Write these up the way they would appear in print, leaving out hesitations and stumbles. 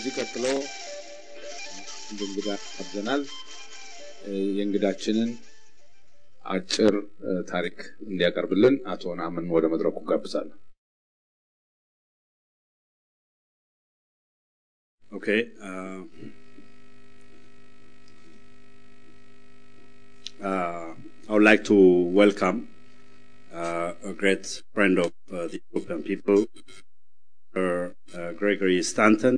ከዚህ ቀጥሎ እንግዳ አብዘናል የእንግዳችንን አጭር ታሪክ እንዲያቀርብልን አቶ ናምን ወደ መድረኩ ጋብዛለሁ። Okay. I would like to welcome a great friend of the European people, Gregory Stanton,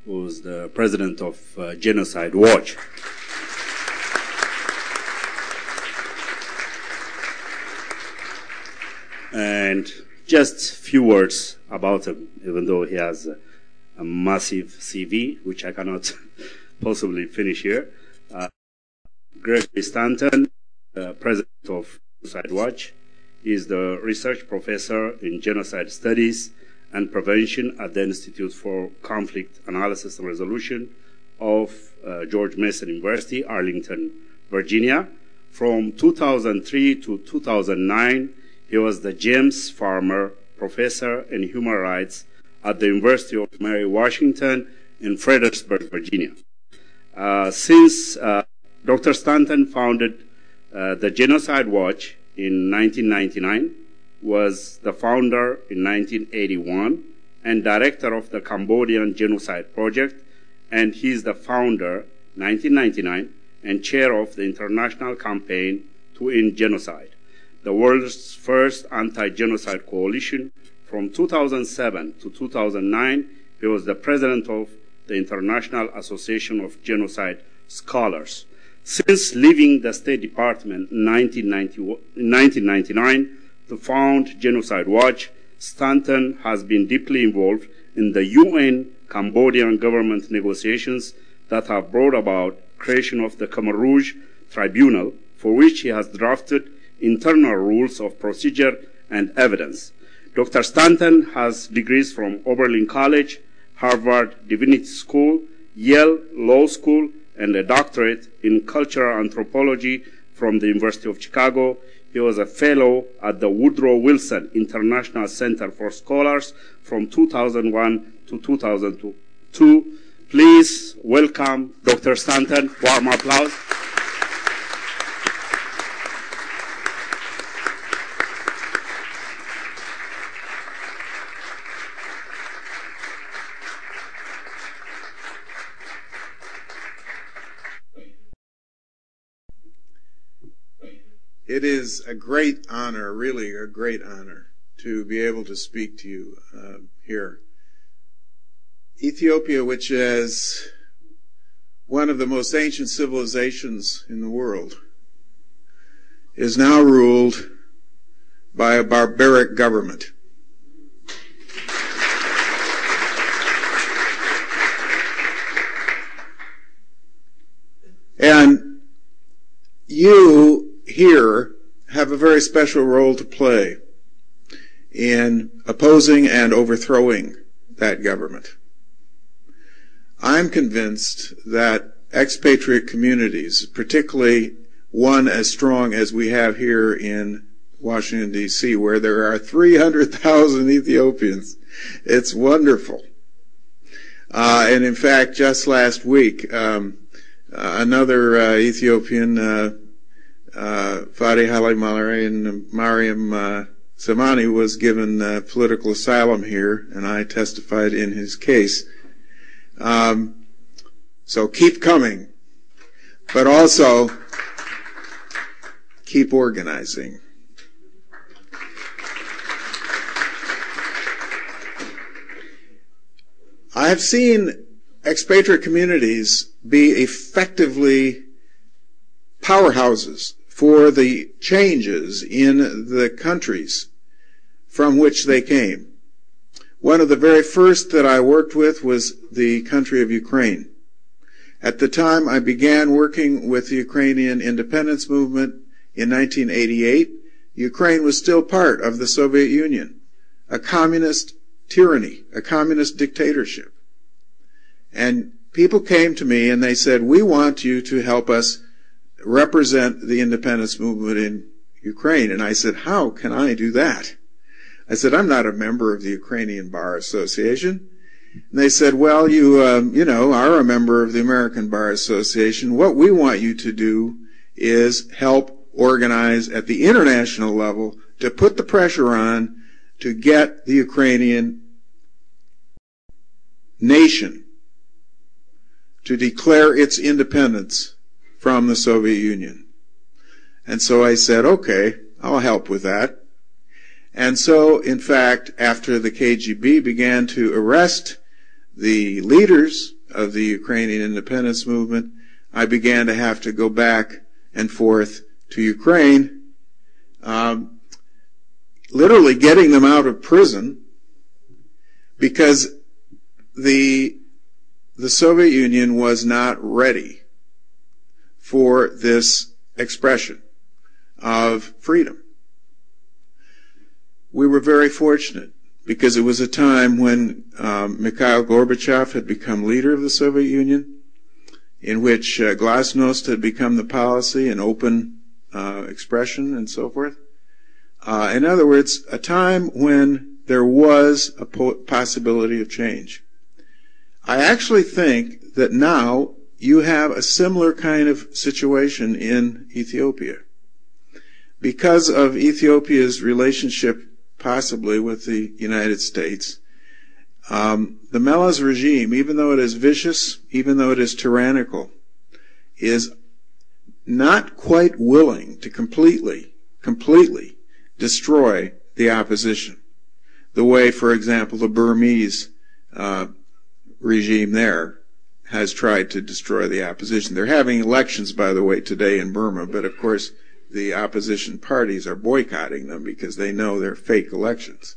who's the president of Genocide Watch. And just few words about him, even though he has a massive CV, which I cannot possibly finish here. Gregory Stanton, president of Genocide Watch, is the research professor in genocide studies and prevention at the Institute for Conflict Analysis and Resolution of George Mason University, Arlington, Virginia. From 2003 to 2009, he was the James Farmer Professor in Human Rights at the University of Mary Washington in Fredericksburg, Virginia. Since Dr. Stanton founded the Genocide Watch in 1999, was the founder in 1981 and director of the Cambodian Genocide Project, and he's the founder 1999 and chair of the International Campaign to End Genocide, the world's first anti-genocide coalition. From 2007 to 2009, he was the president of the International Association of Genocide Scholars. Since leaving the State Department in 1999 to found Genocide Watch, Stanton has been deeply involved in the UN Cambodian government negotiations that have brought about creation of the Khmer Rouge Tribunal, for which he has drafted internal rules of procedure and evidence. Dr. Stanton has degrees from Oberlin College, Harvard Divinity School, Yale Law School, and a doctorate in cultural anthropology from the University of Chicago. He was a fellow at the Woodrow Wilson International Center for Scholars from 2001 to 2002. Please welcome Dr. Stanton. Warm applause. It is a great honor, really a great honor, to be able to speak to you here. Ethiopia, which is one of the most ancient civilizations in the world, is now ruled by a barbaric government. And you here have a very special role to play in opposing and overthrowing that government. I'm convinced that expatriate communities, particularly one as strong as we have here in Washington, D.C., where there are 300,000 Ethiopians, it's wonderful. And in fact, just last week, another Ethiopian, Fadi Haile Mariam Samani, was given political asylum here, and I testified in his case. So keep coming, but also keep organizing. I have seen expatriate communities be effectively powerhouses for the changes in the countries from which they came. One of the very first that I worked with was the country of Ukraine. At the time I began working with the Ukrainian independence movement in 1988, Ukraine was still part of the Soviet Union, a communist tyranny, a communist dictatorship. And people came to me and they said, "We want you to help us represent the independence movement in Ukraine." And I said, "How can I do that?" I said, "I'm not a member of the Ukrainian Bar Association." And they said, well, you are a member of the American Bar Association. What we want you to do is help organize at the international level to put the pressure on to get the Ukrainian nation to declare its independence from the Soviet Union. And so I said, okay, I'll help with that. And so, in fact, after the KGB began to arrest the leaders of the Ukrainian independence movement, I began to have to go back and forth to Ukraine, literally getting them out of prison, because the Soviet Union was not ready for this expression of freedom. We were very fortunate, because it was a time when Mikhail Gorbachev had become leader of the Soviet Union, in which glasnost had become the policy and open expression and so forth. In other words, a time when there was a possibility of change. I actually think that now you have a similar kind of situation in Ethiopia. Because of Ethiopia's relationship possibly with the United States, the Meles regime, even though it is vicious, even though it is tyrannical, is not quite willing to completely destroy the opposition. The way, for example, the Burmese regime there has tried to destroy the opposition. They're having elections, by the way, today in Burma, but of course the opposition parties are boycotting them because they know they're fake elections.